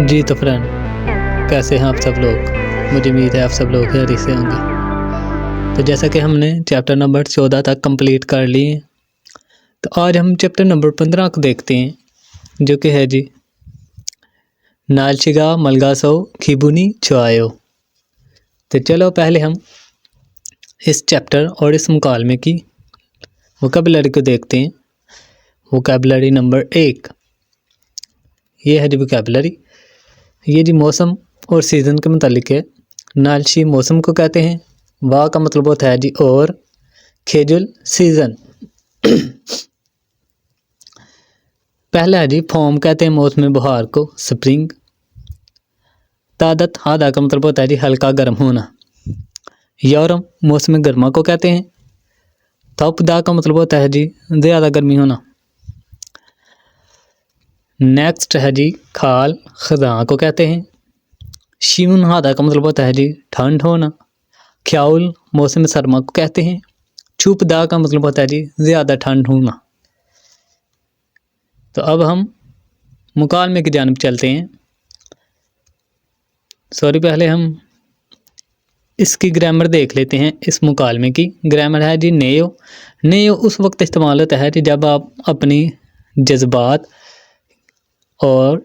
जी तो फ्रेंड, कैसे हैं आप सब लोग। मुझे उम्मीद है आप सब लोग खैरियत से होंगे। तो जैसा कि हमने चैप्टर नंबर 14 तक कंप्लीट कर लिए, तो आज हम चैप्टर नंबर 15 को देखते हैं, जो कि है जी नालशिगा मलगासो खिबुनी चुआयो। तो चलो पहले हम इस चैप्टर और इस मुकालमे की वोकैबुलरी को देखते हैं। वोकैबुलरी नंबर 1, ये है जी वोकैबुलरी। ये जी मौसम और सीज़न के मुतालिक है। नालशी मौसम को कहते हैं, वाह का मतलब होता है जी और, खेजुल सीज़न। पहला है जी फॉर्म, कहते हैं मौसम बहार को, स्प्रिंग। तादत हादा का मतलब होता है जी हल्का गर्म होना। यौरम मौसम गर्मा को कहते हैं। तपदा का मतलब होता है जी ज़्यादा गर्मी होना। नेक्स्ट है जी खाल, खज़ां को कहते हैं। शिवन हादा का मतलब होता है जी ठंड होना। ख्याउल मौसम सरमा को कहते हैं। चुपदा का मतलब होता है जी ज़्यादा ठंड होना। तो अब हम मुकालमे की जानिब चलते हैं। पहले हम इसकी ग्रामर देख लेते हैं। इस मुकालमे की ग्रामर है जी नेयो। नेयो उस वक्त इस्तेमाल होता है कि जब आप अपनी जज्बात और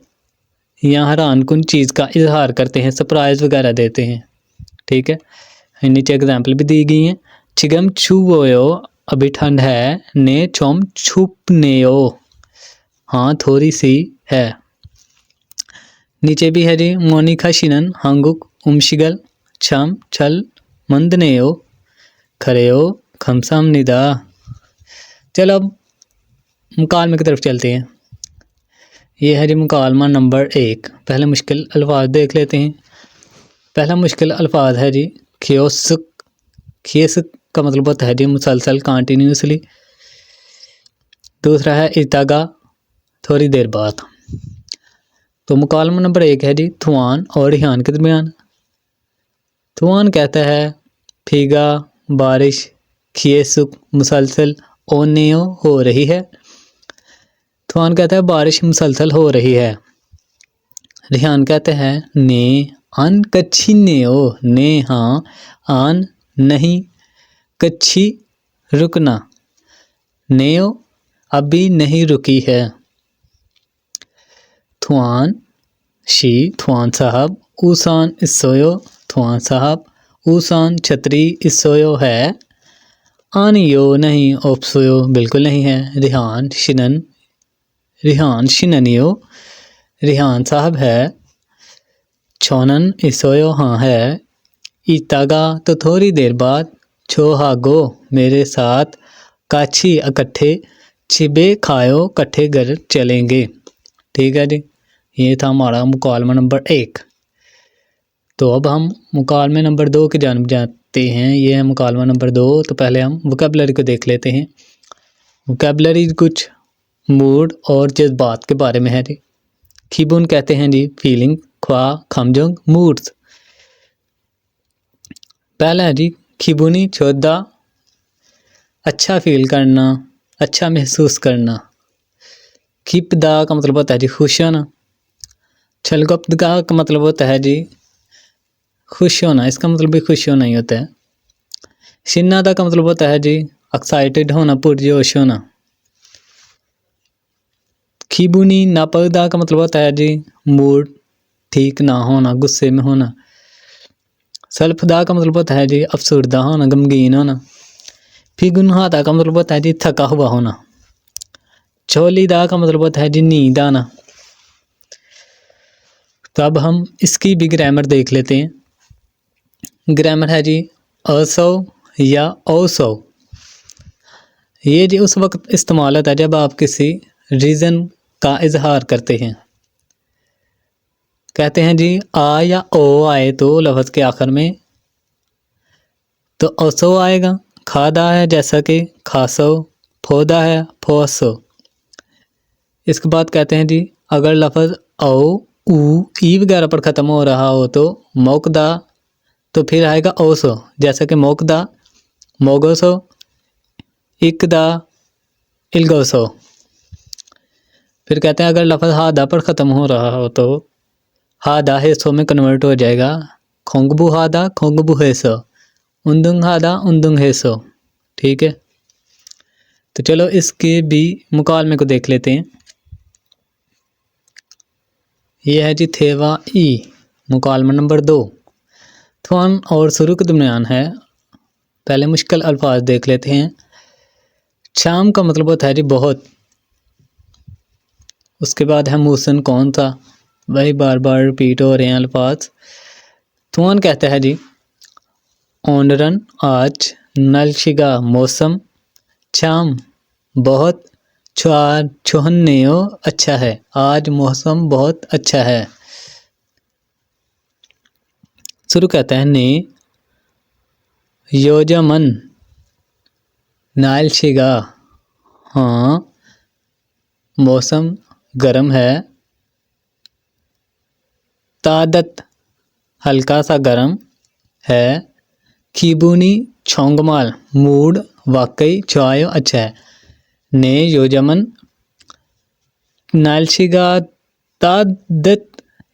या हैरानकुन चीज़ का इजहार करते हैं, सरप्राइज़ वगैरह देते हैं। ठीक है, नीचे एग्जाम्पल भी दी गई हैं। चिगम छुओयो, अभी ठंड है। ने चोम छुपनेयो, हाँ थोड़ी सी है। नीचे भी है जी मोनिका शिनन हांगुक उमशिगल छम छल मंदनेयो खरेओ खमसम निदा। चलो अब मुकालमे की तरफ चलते हैं। ये है जी मुकालमा नंबर 1। पहले मुश्किल अल्फाज देख लेते हैं। पहला मुश्किल अल्फाज है जी खियोसक। खियोसक का मतलब होता है जी मुसलसल, कंटिन्यूसली। दूसरा है इतागा, थोड़ी देर बाद। तो मुकालमा नंबर 1 है जी थुआन और रिहान के दरमियान। थुआन कहता है फीगा, बारिश। खिएसुक मुसलसल, ओनेओ हो रही है। थुआन कहता है बारिश मुसलसल हो रही है। रिहान कहते हैं ने अन कच्छी नेओ, ने हाँ, आन नहीं, कच्छी रुकना, नेओ अभी नहीं रुकी है। थुआन शी, थुआन साहब। ऊसान इसोयो, थुआन साहब। ऊसान छतरी, इसोयो है। आनियो नहीं, ओप्सोयो बिल्कुल नहीं है। रिहान शिनन, रिहान शिननियो, रिहान साहब है। छोनन इसोयो हाँ है। इतागा तो थोड़ी देर बाद। छोहागो मेरे साथ। काछी इकट्ठे। चिबे खायो कट्ठे घर चलेंगे। ठीक है जी, ये था हमारा मुकालमा नंबर 1। तो अब हम मुकालमे नंबर 2 की जानिब जाते हैं। ये है मुकालमा नंबर 2। तो पहले हम वोकैबुलरी को देख लेते हैं। वोकैबुलरी कुछ मूड और जज्बात के बारे में है जी। खिबुन कहते हैं जी फीलिंग, ख्वा खमजोंग मूड्स। पहला है जी खिबुनी चौदा, अच्छा फील करना, अच्छा महसूस करना। खिपदा का मतलब होता है जी खुश होना। छलगपदा का मतलब होता है जी खुश होना, इसका मतलब भी खुश होना ही होता है। शिन्नादा का मतलब होता है जी एक्साइटेड होना, पुरजोश होना। खिबुनी नापदा का मतलब होता है जी मूड ठीक ना होना, गुस्से में होना। सल्फदा का मतलब होता है जी अफसरदा होना, गमगीन होना। फिगुनहादा का मतलब होता है जी थका हुआ होना। छोलीदा का मतलब होता है जी नींद आना। तो अब हम इसकी भी ग्रामर देख लेते हैं। ग्रामर है जी असो या ओसो। ये जी उस वक्त इस्तेमाल होता है जब आप किसी रीज़न का इजहार करते हैं। कहते हैं जी आ या ओ आए तो लफ्ज़ के आखिर में तो ओसो आएगा। खादा है जैसा कि खासो, फोदा है फोसो। इसके बाद कहते हैं जी अगर लफ्ज़ ओ, ऊ, ई वगैरह पर ख़त्म हो रहा हो तो मोकदा, तो फिर आएगा ओसो, जैसा कि मोकदा, मोगोसो, इकदा, इल्गोसो। फिर कहते हैं अगर लफ्ज़ हादा पर ख़त्म हो रहा हो तो हादा हेसो में कन्वर्ट हो जाएगा खोंगबू हादा खोंगबू हेसो, उंदुंग हादा उंदुंग हेसो। ठीक है, तो चलो इसके भी मुकालमे को देख लेते हैं। ये है जी थेवा ई, मुकालमा नंबर 2। थ्वान और शुरू के दरमियान है। पहले मुश्किल अल्फाज देख लेते हैं। शाम का मतलब होता है जी बहुत। उसके बाद है मूसन कौन सा, वही बार बार रिपीट हो रहे हैं अल्फाज। थ्वान कहता है जी ओनरन आज, नलशिगा मौसम, शाम बहुत, छुआर छुहन्नेओ अच्छा है, आज मौसम बहुत अच्छा है। शुरू कहता है ने योजमन नालशिगा, हाँ मौसम गर्म है। तादत हल्का सा गर्म है। खीबूनी छोंगमाल मूड वाकई छुआयो अच्छा है। ने योजमन नालशिगा तादत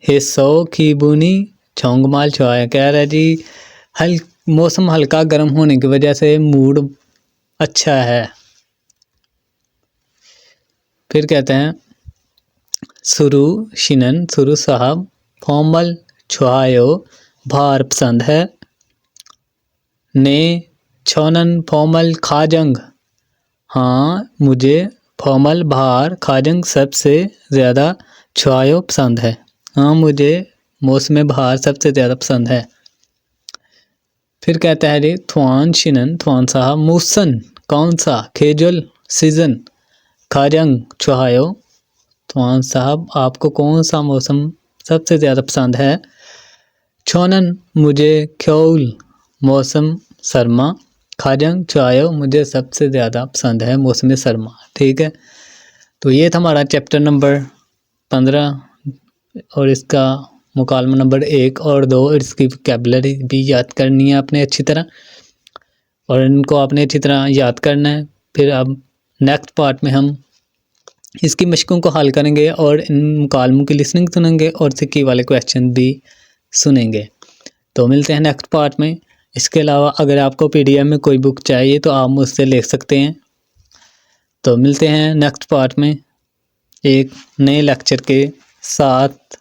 हिस्सो खीबूनी छोंगमाल छुआया, कह रहा है जी मौसम हल्का गर्म होने की वजह से मूड अच्छा है। फिर कहते हैं सुरु शिनन सुरु साहब फॉर्मल छुआयो भार पसंद है। ने छोनन फॉर्मल खाजंग, हाँ मुझे फॉर्मल भार खाजंग सबसे ज़्यादा छुआयो पसंद है। हाँ मुझे मौसम बहार सबसे ज़्यादा पसंद है। फिर कहता है जी थ्वान शिनन थ्वान साहब मूसन कौन सा, खेजुल सीजन, खाजंग छुआयो, थ्वान साहब आपको कौन सा मौसम सबसे ज़्यादा पसंद है। छोनन मुझे ख्योल मौसम सरमा, खाजंग छुआयो मुझे सबसे ज़्यादा पसंद है मौसम सरमा। ठीक है, तो ये था हमारा चैप्टर नंबर 15 और इसका मुकालमा नंबर 1 और 2। इसकी वोकैबुलरी भी याद करनी है आपने अच्छी तरह, और इनको आपने अच्छी तरह याद करना है। फिर अब नेक्स्ट पार्ट में हम इसकी मशकों को हल करेंगे और इन मुकालमों की लिसनिंग सुनेंगे और सिक्की वाले क्वेश्चन भी सुनेंगे। तो मिलते हैं नेक्स्ट पार्ट में। इसके अलावा अगर आपको PDF में कोई बुक चाहिए तो आप मुझसे ले सकते हैं। तो मिलते हैं नेक्स्ट पार्ट में एक नए लेक्चर के साथ।